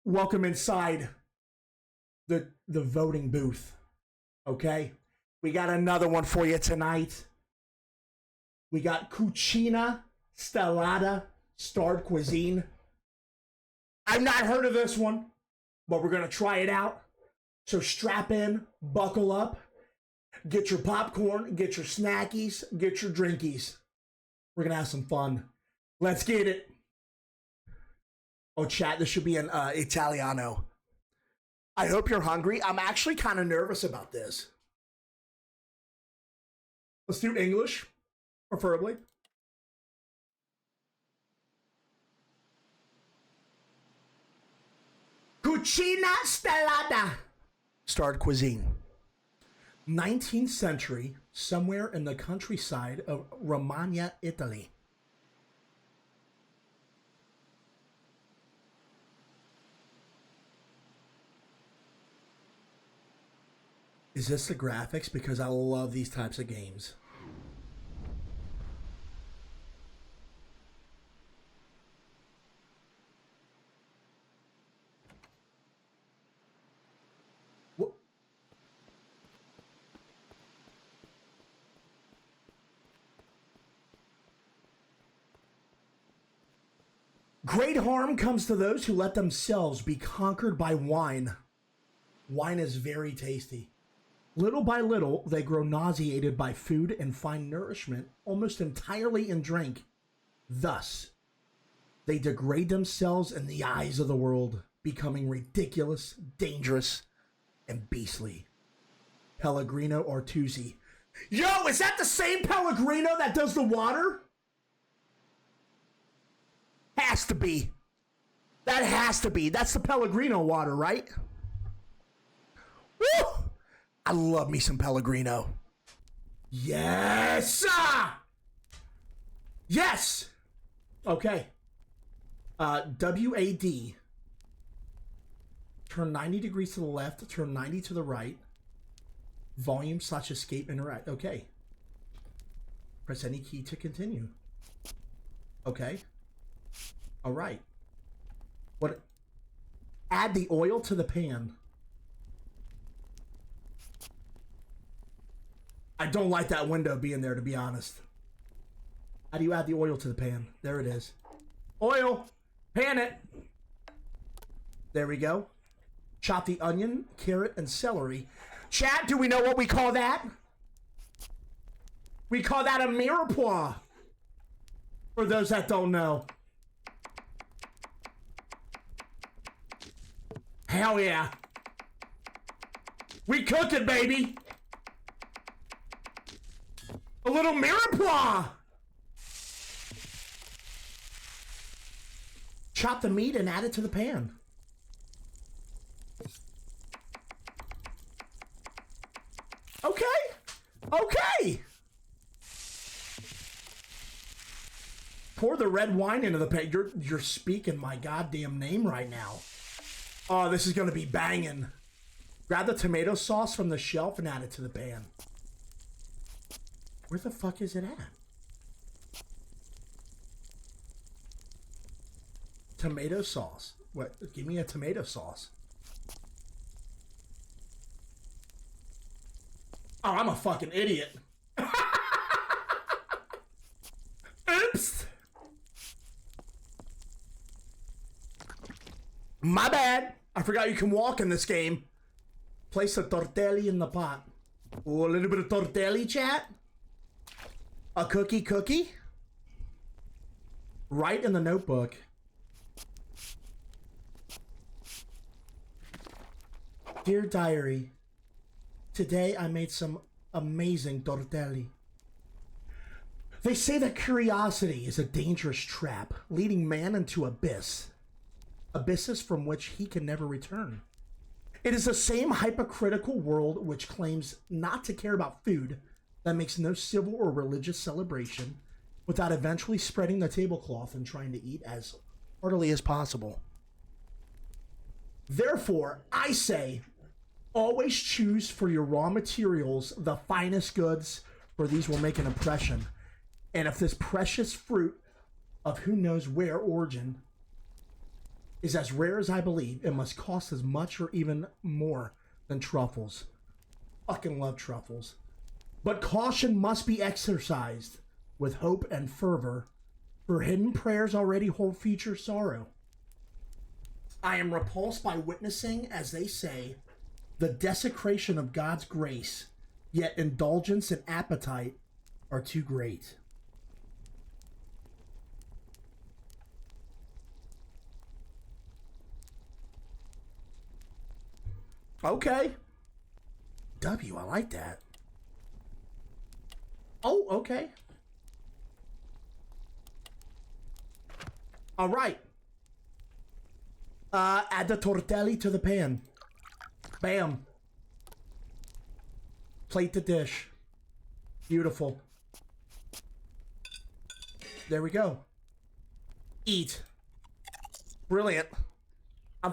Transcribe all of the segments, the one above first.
welcome inside the voting booth. Okay? We got another one for you tonight. We got Cucina, Stellata, starred cuisine. I've not heard of this one, but we're gonna try it out. So strap in, buckle up, get your popcorn, get your snackies, get your drinkies. We're gonna have some fun. Let's get it. Oh, chat, this should be an Italiano. I hope you're hungry. I'm actually kind of nervous about this. Let's do English, preferably. Cucina Stellata, starred cuisine. 19th century, somewhere in the countryside of Romagna, Italy. Is this the graphics? Because I love these types of games. What? Great harm comes to those who let themselves be conquered by wine. Wine is very tasty. Little by little, they grow nauseated by food and find nourishment almost entirely in drink. Thus, they degrade themselves in the eyes of the world, becoming ridiculous, dangerous, and beastly. Pellegrino Artusi. Yo, is that the same Pellegrino that does the water? Has to be. That has to be. That's the Pellegrino water, right? Woo! I love me some Pellegrino. Yes! Yes! Okay. WAD. Turn 90 degrees to the left, turn 90 to the right. Volume/escape interact. Okay. Press any key to continue. Okay. All right. What? Add the oil to the pan. I don't like that window being there, to be honest. How do you add the oil to the pan? There it is. Oil! Pan it! There we go. Chop the onion, carrot, and celery. Chat, do we know what we call that? We call that a mirepoix. For those that don't know. Hell yeah. We cook it, baby. A little mirepoix. Chop the meat and add it to the pan. Okay. Okay. Pour the red wine into the pan. You're speaking my goddamn name right now. Oh, this is going to be banging. Grab the tomato sauce from the shelf and add it to the pan. Where the fuck is it at? Tomato sauce. What? Give me a tomato sauce. Oh, I'm a fucking idiot. Oops. My bad. I forgot you can walk in this game. Place the tortelli in the pot. Ooh, a little bit of tortelli, chat. A cookie. Write in the notebook. Dear diary, today I made some amazing tortelli. They say that curiosity is a dangerous trap, leading man into abysses from which he can never return. It is the same hypocritical world which claims not to care about food, that makes no civil or religious celebration, without eventually spreading the tablecloth and trying to eat as heartily as possible. Therefore, I say, always choose for your raw materials the finest goods, for these will make an impression. And if this precious fruit of who knows where origin is as rare as I believe. It must cost as much or even more than truffles. Fucking love truffles. But caution must be exercised with hope and fervor, for hidden prayers already hold future sorrow. I am repulsed by witnessing, as they say, the desecration of God's grace, yet indulgence and appetite are too great. Okay. W, I like that. Oh, okay. All right. Add the tortelli to the pan. Bam. Plate the dish. Beautiful. There we go. Eat. Brilliant. I'm...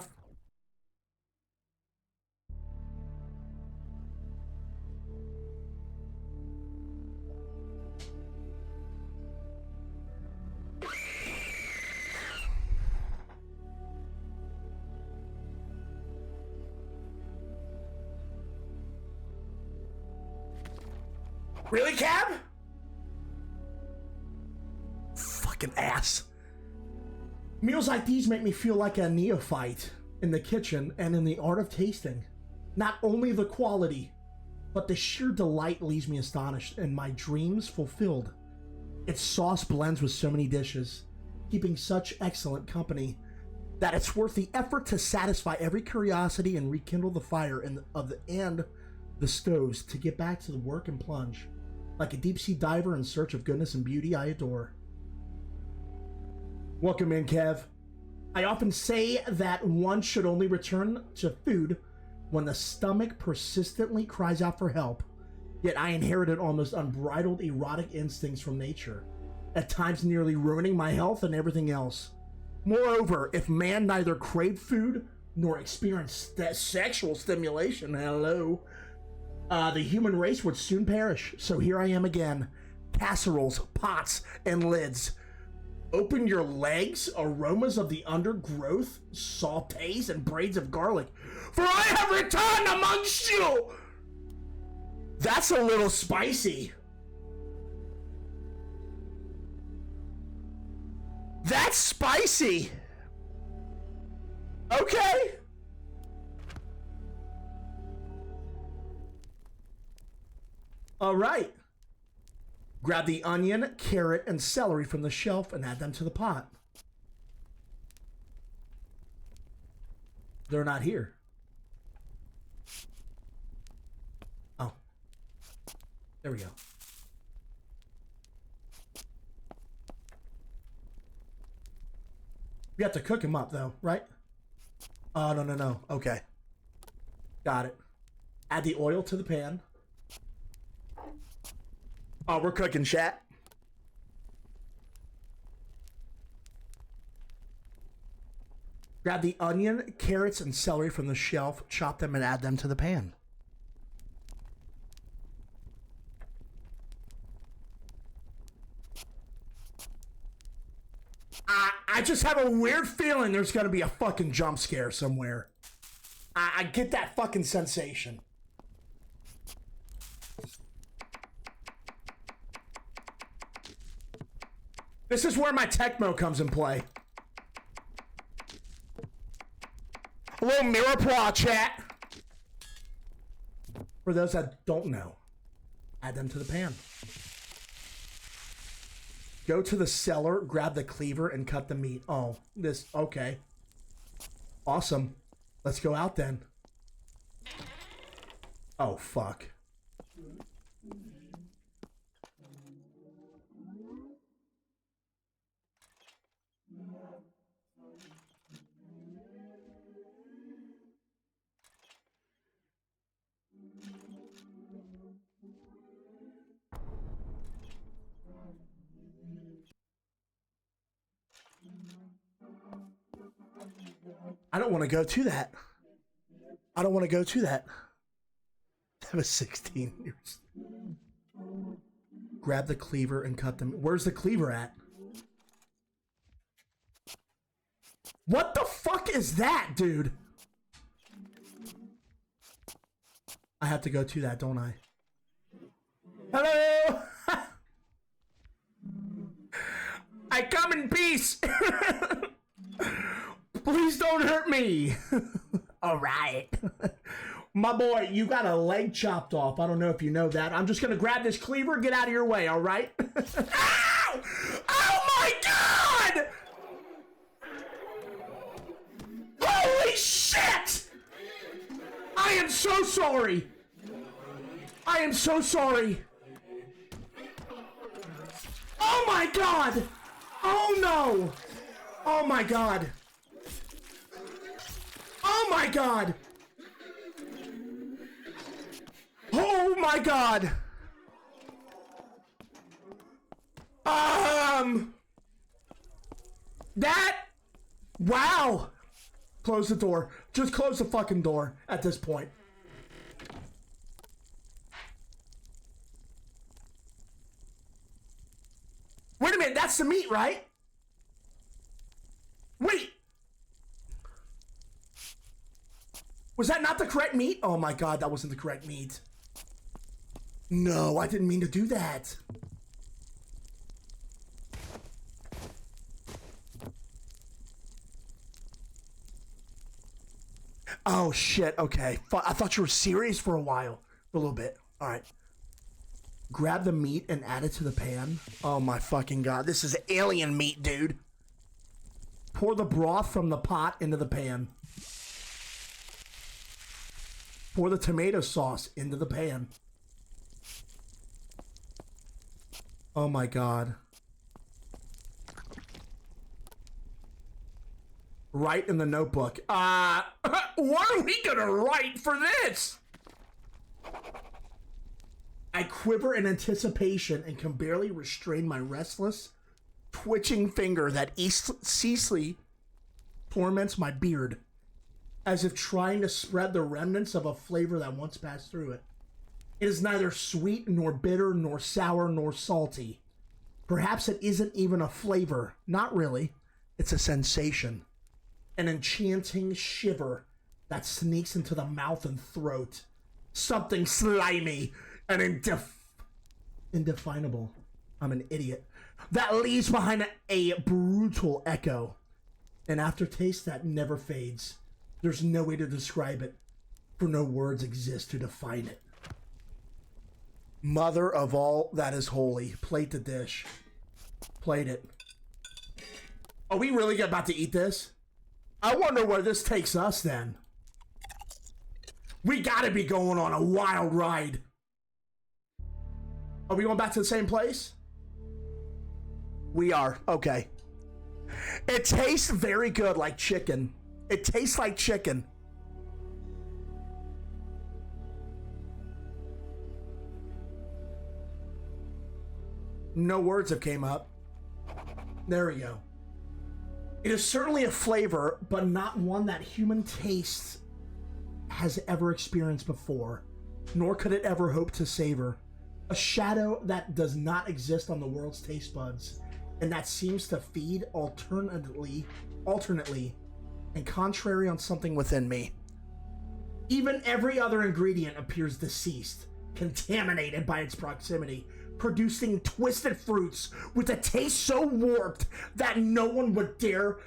Really, Cab? Fucking ass. Meals like these make me feel like a neophyte in the kitchen and in the art of tasting. Not only the quality, but the sheer delight leaves me astonished and my dreams fulfilled. Its sauce blends with so many dishes, keeping such excellent company that it's worth the effort to satisfy every curiosity and rekindle the fire and the stoves to get back to the work and plunge. Like a deep-sea diver in search of goodness and beauty I adore. Welcome in, Kev. I often say that one should only return to food when the stomach persistently cries out for help. Yet I inherited almost unbridled erotic instincts from nature, at times nearly ruining my health and everything else. Moreover, if man neither craved food nor experienced sexual stimulation, the human race would soon perish. So here I am again. Casseroles, pots, and lids. Open your legs, aromas of the undergrowth, sautés, and braids of garlic. For I have returned amongst you! That's a little spicy. That's spicy. Okay. All right. Grab the onion, carrot, and celery from the shelf and add them to the pot. They're not here. Oh. There we go. We have to cook them up, though, right? Oh, no. Okay. Got it. Add the oil to the pan. Oh, we're cooking, chat. Grab the onion, carrots, and celery from the shelf, chop them, and add them to the pan. I just have a weird feeling there's gonna be a fucking jump scare somewhere. I get that fucking sensation. This is where my Tecmo comes in play. Hello, Mirepoix chat. For those that don't know, add them to the pan. Go to the cellar, grab the cleaver, and cut the meat. Oh, this, okay. Awesome. Let's go out then. Oh, fuck. I don't want to go to that. I don't want to go to that. That was 16 years. Grab the cleaver and cut them. Where's the cleaver at? What the fuck is that, dude? I have to go to that, don't I? Hello! I come in peace! Please don't hurt me! Alright. My boy, you got a leg chopped off. I don't know if you know that. I'm just gonna grab this cleaver, get out of your way, alright? Ow! Oh my god! Holy shit! I am so sorry! I am so sorry! Oh my god! Oh no! Oh my god! Oh my god! Oh my god! That... Wow! Close the door. Just close the fucking door at this point. Wait a minute, that's the meat, right? Wait! Was that not the correct meat? Oh my god, that wasn't the correct meat. No, I didn't mean to do that. Oh shit, okay. I thought you were serious for a while. For a little bit. Alright. Grab the meat and add it to the pan. Oh my fucking god. This is alien meat, dude. Pour the broth from the pot into the pan. Pour the tomato sauce into the pan. Oh my god. Write in the notebook. What are we gonna write for this? I quiver in anticipation and can barely restrain my restless, twitching finger that ceaselessly torments my beard, as if trying to spread the remnants of a flavor that once passed through it. It is neither sweet, nor bitter, nor sour, nor salty. Perhaps it isn't even a flavor. Not really. It's a sensation. An enchanting shiver that sneaks into the mouth and throat. Something slimy and indefinable. I'm an idiot. That leaves behind a brutal echo. An aftertaste that never fades. There's no way to describe it, for no words exist to define it. Mother of all that is holy, plate the dish. Plate it. Are we really about to eat this? I wonder where this takes us then. We gotta be going on a wild ride. Are we going back to the same place? We are. Okay. It tastes very good, like chicken. It tastes like chicken. No words have came up. There we go. It is certainly a flavor, but not one that human taste has ever experienced before, nor could it ever hope to savor. A shadow that does not exist on the world's taste buds, and that seems to feed alternately, and contrary on something within me. Even every other ingredient appears deceased, contaminated by its proximity, producing twisted fruits with a taste so warped that no one would dare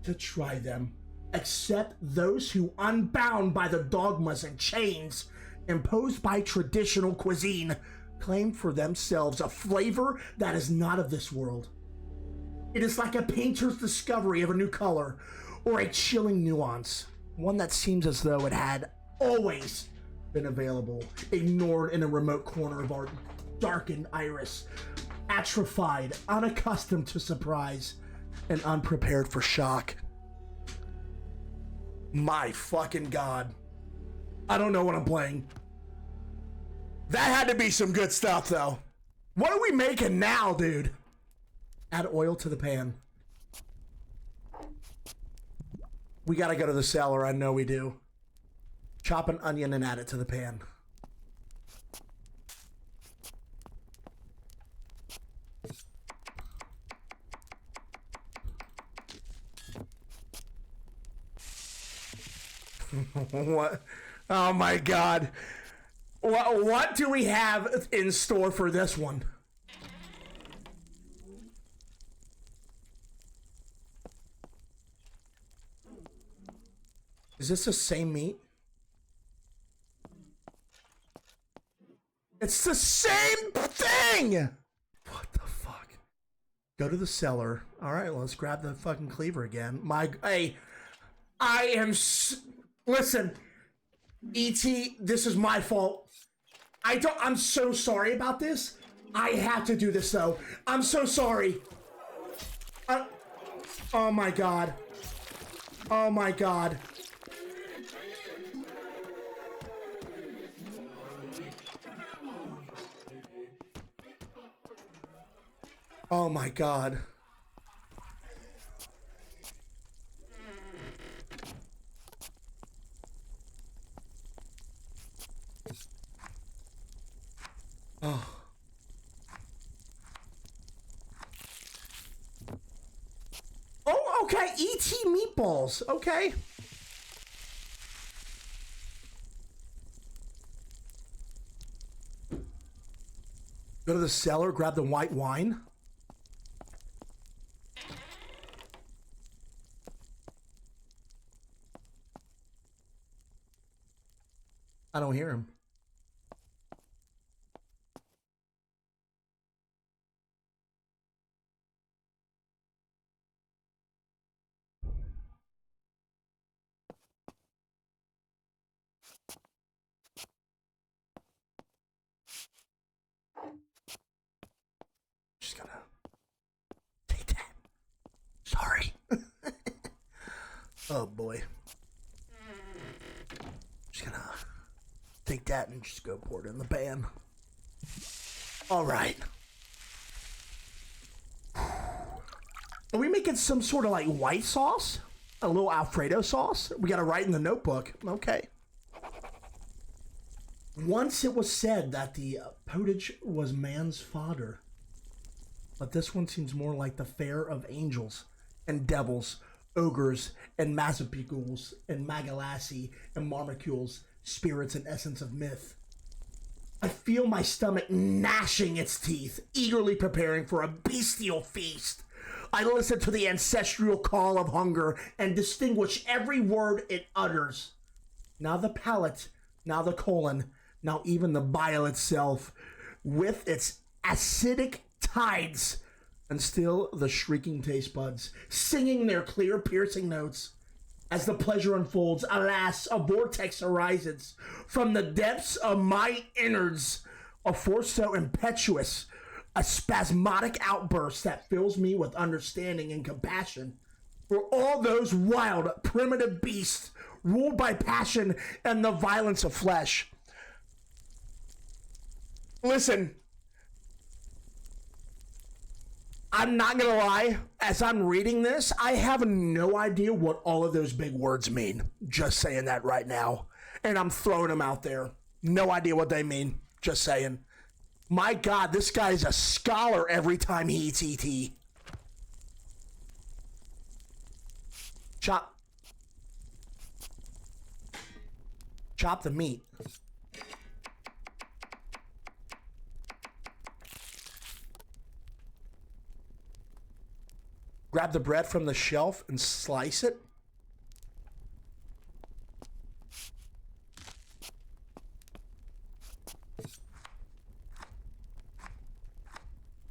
to try them, except those who, unbound by the dogmas and chains imposed by traditional cuisine, claim for themselves a flavor that is not of this world. It is like a painter's discovery of a new color, or a chilling nuance, one that seems as though it had always been available, ignored in a remote corner of our darkened iris, atrophied, unaccustomed to surprise, and unprepared for shock. My fucking god. I don't know what I'm playing. That had to be some good stuff, though. What are we making now, dude? Add oil to the pan. We gotta go to the cellar, I know we do. Chop an onion and add it to the pan. What? Oh my God. What do we have in store for this one? Is this the same meat? It's the same thing! What the fuck? Go to the cellar. All right, let's grab the fucking cleaver again. Hey, I am... Listen, E.T., this is my fault. I'm so sorry about this. I have to do this, though. I'm so sorry. Oh, my God. Oh, my God. Oh my God. Oh. Oh, okay. E.T. meatballs. Okay. Go to the cellar, grab the white wine. I don't hear him. Just gotta take that. Sorry. Oh boy. Just gonna take that and just go pour it in the pan. All right. Are we making some sort of like white sauce? A little Alfredo sauce? We gotta write in the notebook. Okay. Once it was said that the pottage was man's fodder, but this one seems more like the fare of angels and devils, ogres and mazapicools and magalassi and marmacules, spirits and essence of myth. I feel my stomach gnashing its teeth, eagerly preparing for a bestial feast. I listen to the ancestral call of hunger and distinguish every word it utters. Now the palate, now the colon, now even the bile itself, with its acidic tides, and still the shrieking taste buds, singing their clear, piercing notes. As the pleasure unfolds, alas, a vortex arises from the depths of my innards, a force so impetuous, a spasmodic outburst that fills me with understanding and compassion for all those wild, primitive beasts ruled by passion and the violence of flesh. Listen, I'm not gonna lie, as I'm reading this, I have no idea what all of those big words mean. Just saying that right now. And I'm throwing them out there. No idea what they mean. Just saying. My God, this guy's a scholar every time he eats ET. Chop the meat. Grab the bread from the shelf and slice it.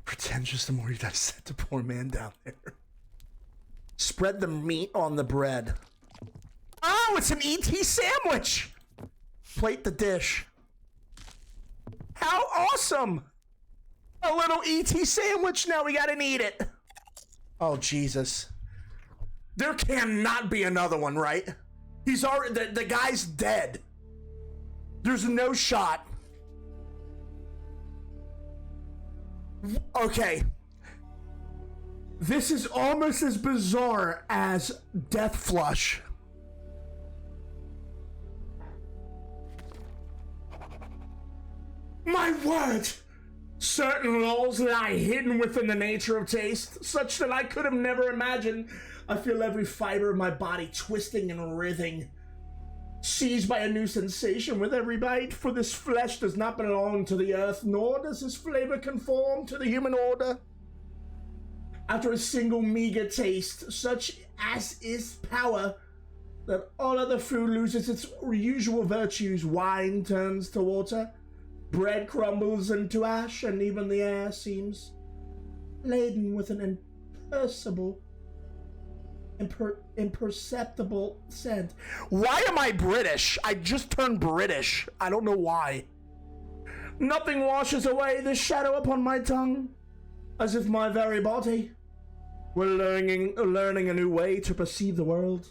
Pretend just the more you dissect the poor man down there. Spread the meat on the bread. Oh, it's an ET sandwich! Plate the dish. How awesome! A little ET sandwich, now we gotta eat it. Oh, Jesus. There cannot be another one, right? He's already, the guy's dead. There's no shot. Okay. This is almost as bizarre as Death Flush. My word! Certain laws lie hidden within the nature of taste, such that I could have never imagined. I feel every fiber of my body twisting and writhing seized by a new sensation with every bite, for this flesh does not belong to the earth, nor does this flavor conform to the human order. After a single meager taste, such as is power, that all other food loses its usual virtues. Wine turns to water, bread crumbles into ash, and even the air seems laden with an imperceptible scent. Why am I British? I just turned British. I don't know why. Nothing washes away the shadow upon my tongue, as if my very body were learning a new way to perceive the world.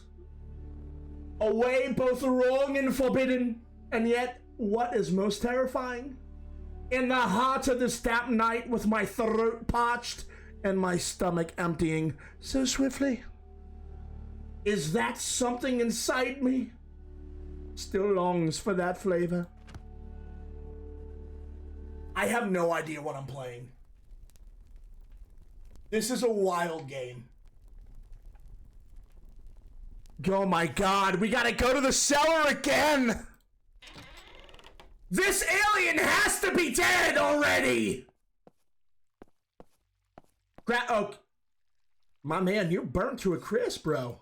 A way both wrong and forbidden, and yet what is most terrifying? In the heart of this damp night, with my throat parched and my stomach emptying so swiftly, is that something inside me still longs for that flavor. I have no idea what I'm playing. This is a wild game. Oh my god, we gotta go to the cellar again! This alien has to be dead already! Oh, my man, you're burnt to a crisp, bro.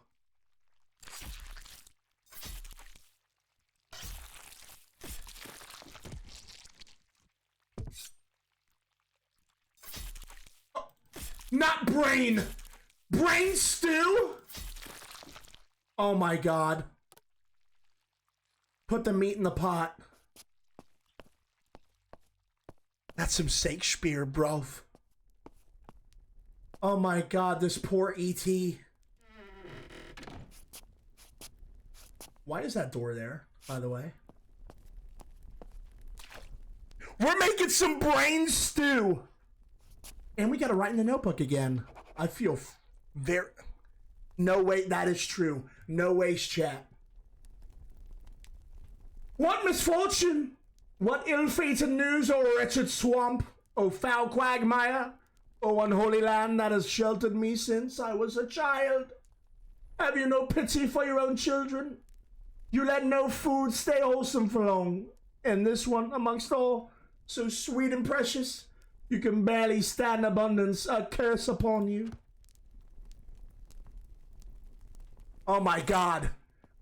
Oh, not brain! Brain stew? Oh my god. Put the meat in the pot. That's some Shakespeare, bro. Oh my god, this poor E.T. Why is that door there, by the way? We're making some brain stew! And we gotta write in the notebook again. I feel very... No way, that is true. No ways, chat. What misfortune! What ill-fated news, O wretched swamp! O foul quagmire! O unholy land that has sheltered me since I was a child! Have you no pity for your own children? You let no food stay wholesome for long, and this one amongst all, so sweet and precious, you can barely stand abundance, a curse upon you. Oh my god.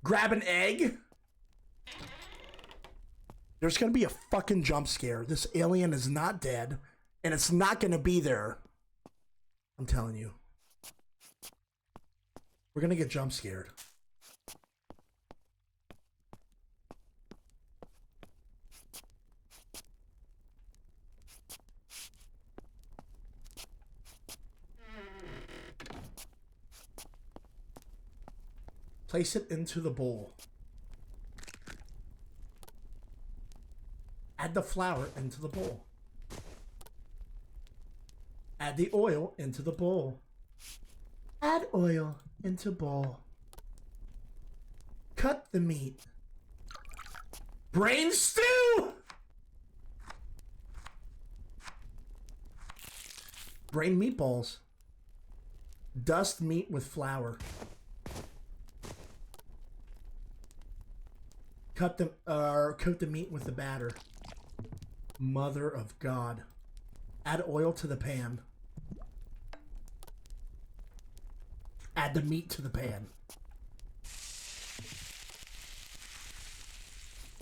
Grab an egg? There's gonna be a fucking jump scare. This alien is not dead, and it's not gonna be there. I'm telling you. We're gonna get jump scared. Place it into the bowl. Add the flour into the bowl. Add the oil into the bowl. Add oil into bowl. Cut the meat. Brain stew! Brain meatballs. Dust meat with flour. Coat the meat with the batter. Mother of God. Add oil to the pan. Add the meat to the pan.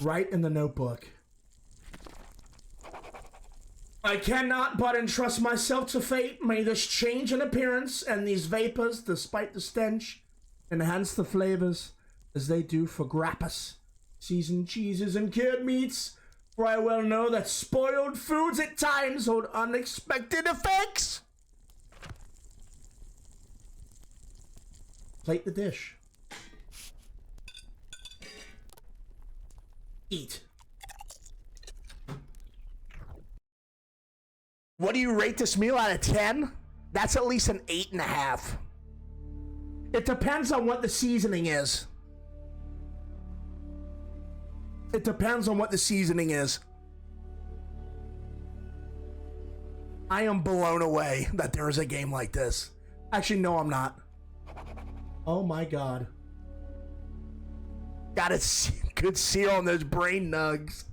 Write in the notebook. I cannot but entrust myself to fate. May this change in appearance and these vapors, despite the stench, enhance the flavors as they do for grappas, seasoned cheeses, and cured meats. For I well know that spoiled foods at times hold unexpected effects. Plate the dish. Eat. What do you rate this meal out of 10? That's at least an 8.5. It depends on what the seasoning is. It depends on what the seasoning is. I am blown away that there is a game like this. Actually, no, I'm not. Oh my god. could see on those brain nugs.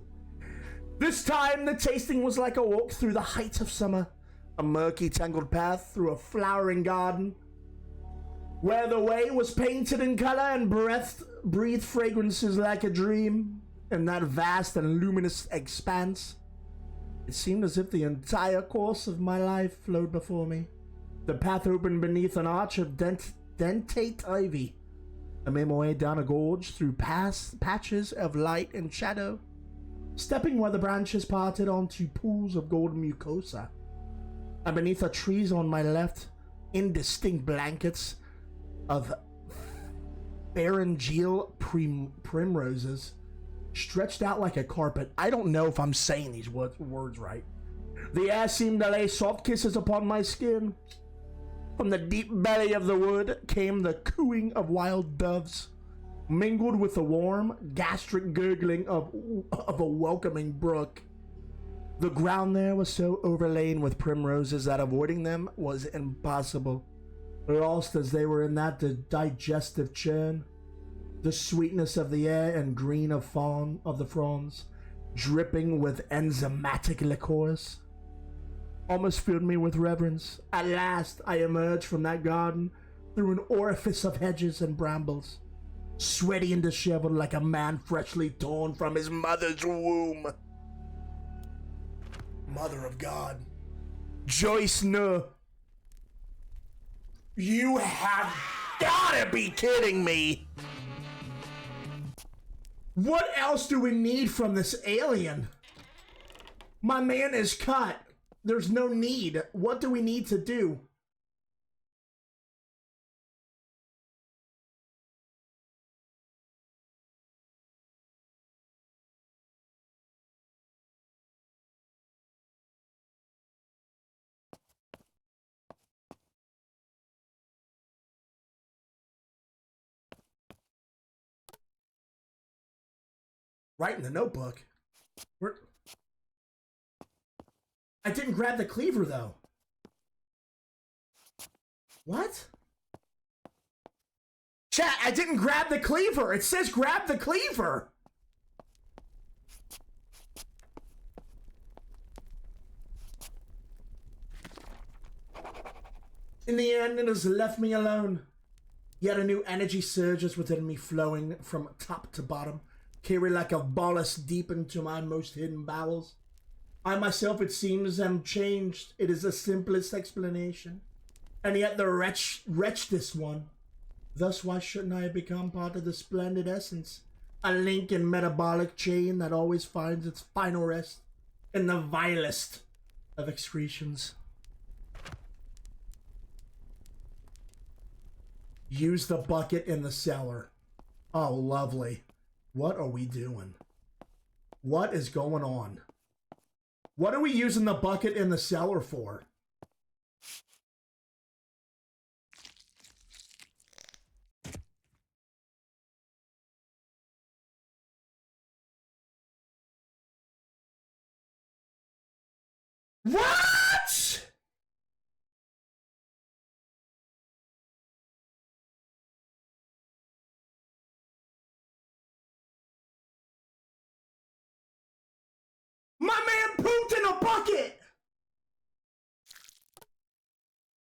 This time, the tasting was like a walk through the heights of summer, a murky, tangled path through a flowering garden, where the way was painted in color and breathed fragrances like a dream. In that vast and luminous expanse, it seemed as if the entire course of my life flowed before me. The path opened beneath an arch of dentate ivy. I made my way down a gorge through patches of light and shadow, stepping where the branches parted onto pools of golden mucosa. And beneath the trees on my left, indistinct blankets of pharyngeal primroses stretched out like a carpet. I don't know if I'm saying these words right. The air seemed to lay soft kisses upon my skin. From the deep belly of the wood came the cooing of wild doves, mingled with the warm, gastric gurgling of a welcoming brook. The ground there was so overlain with primroses that avoiding them was impossible, lost as they were in that digestive churn. The sweetness of the air and green of the fronds, dripping with enzymatic liqueurs, almost filled me with reverence. At last, I emerged from that garden through an orifice of hedges and brambles, sweaty and disheveled like a man freshly torn from his mother's womb. Mother of God. Joyce No. You have gotta be kidding me! What else do we need from this alien? My man is cut. There's no need. What do we need to do? Right in the notebook. I didn't grab the cleaver, though. What? Chat, I didn't grab the cleaver. It says grab the cleaver. In the end, it has left me alone. Yet a new energy surges within me, flowing from top to bottom, carried like a ballast deep into my most hidden bowels. I myself, it seems, am changed. It is the simplest explanation. And yet the wretch this one. Thus, why shouldn't I have become part of the splendid essence? A link in metabolic chain that always finds its final rest in the vilest of excretions. Use the bucket in the cellar. Oh, lovely. What are we doing? What is going on? What are we using the bucket in the cellar for? What? My man pooped in a bucket!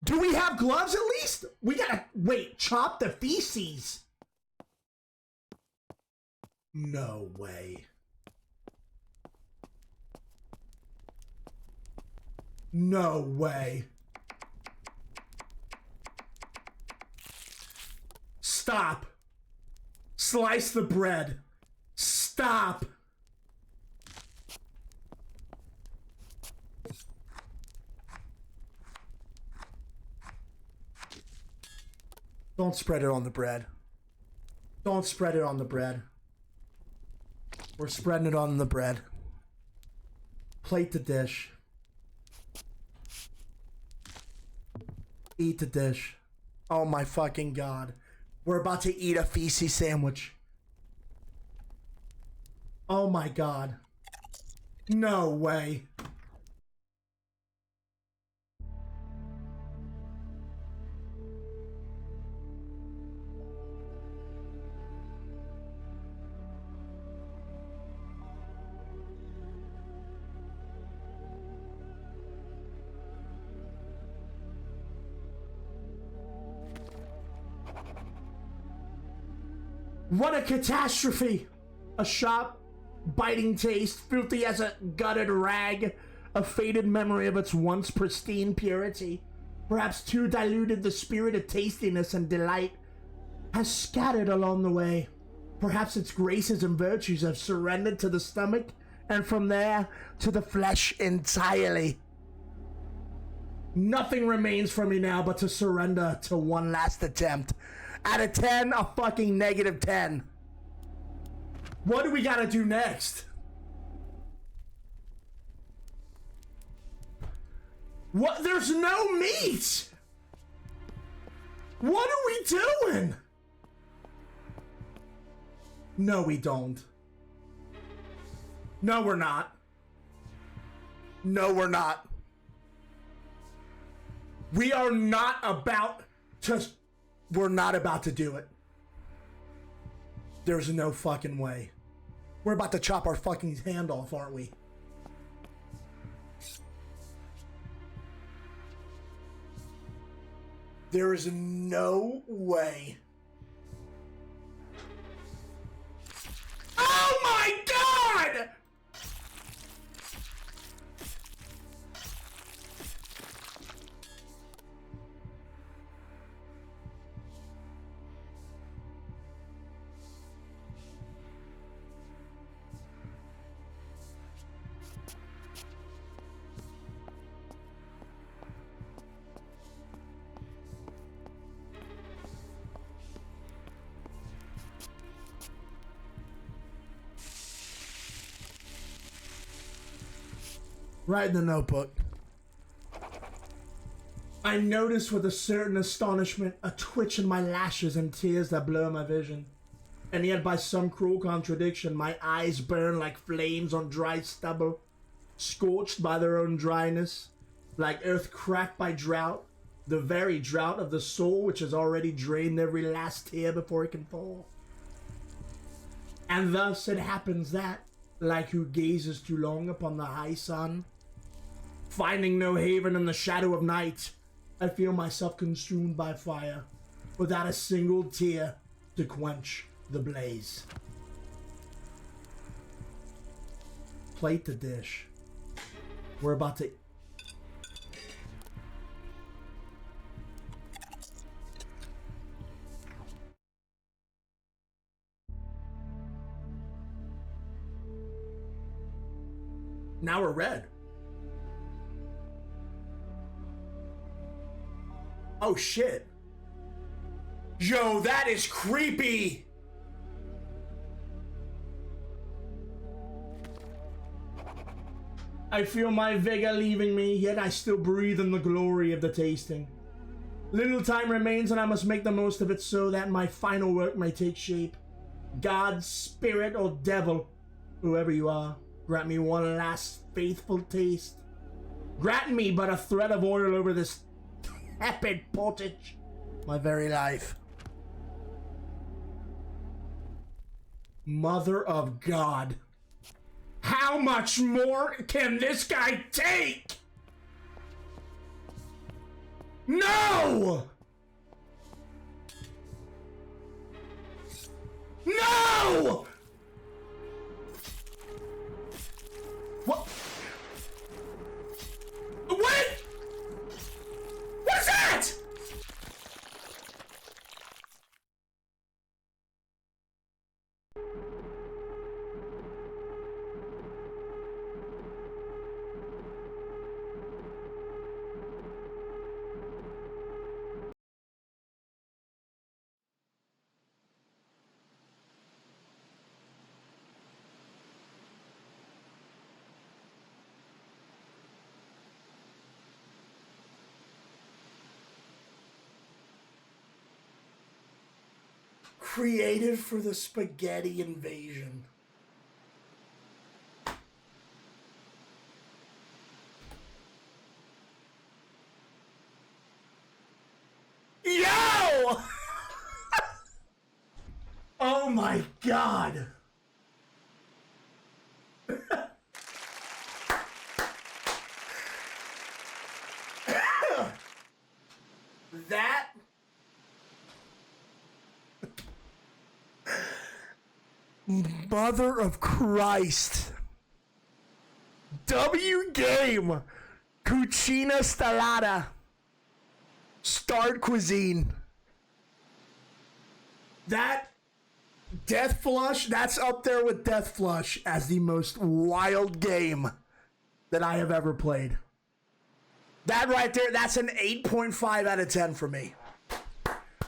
Do we have gloves at least? We gotta, wait, chop the feces. No way. No way. Stop. Slice the bread. Stop. Don't spread it on the bread. Don't spread it on the bread. We're spreading it on the bread. Plate the dish. Eat the dish. Oh my fucking God. We're about to eat a feces sandwich. Oh my God. No way. What a catastrophe! A sharp, biting taste, filthy as a gutted rag, a faded memory of its once pristine purity, perhaps too diluted the spirit of tastiness and delight, has scattered along the way. Perhaps its graces and virtues have surrendered to the stomach, and from there to the flesh entirely. Nothing remains for me now but to surrender to one last attempt. Out of 10, a fucking negative 10. What do we gotta do next? What? There's no meat! What are we doing? No, we don't. No, we're not. No, we're not. We are not about to... We're not about to do it. There's no fucking way. We're about to chop our fucking hand off, aren't we? There is no way. Oh my God! Right in the notebook. I notice with a certain astonishment a twitch in my lashes and tears that blur my vision. And yet by some cruel contradiction, my eyes burn like flames on dry stubble, scorched by their own dryness, like earth cracked by drought, the very drought of the soul which has already drained every last tear before it can fall. And thus it happens that, like who gazes too long upon the high sun, finding no haven in the shadow of night, I feel myself consumed by fire, without a single tear to quench the blaze. Plate the dish. We're about to... Now we're red. Oh shit. Yo, that is creepy. I feel my vigor leaving me, yet I still breathe in the glory of the tasting. Little time remains and I must make the most of it so that my final work may take shape. God, spirit, or devil, whoever you are, grant me one last faithful taste. Grant me but a thread of oil over this tepid pottage, my very life. Mother of God. How much more can this guy take? No! No! What? What? What's that? Created for the spaghetti invasion. Yo! Oh my God. That Mother of Christ. W game. Cucina Stellata. Start Cuisine. That Death Flush, that's up there with Death Flush as the most wild game that I have ever played. That right there, that's an 8.5 out of 10 for me.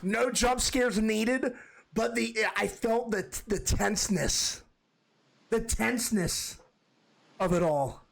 No jump scares needed, but I felt the tenseness. The tenseness of it all.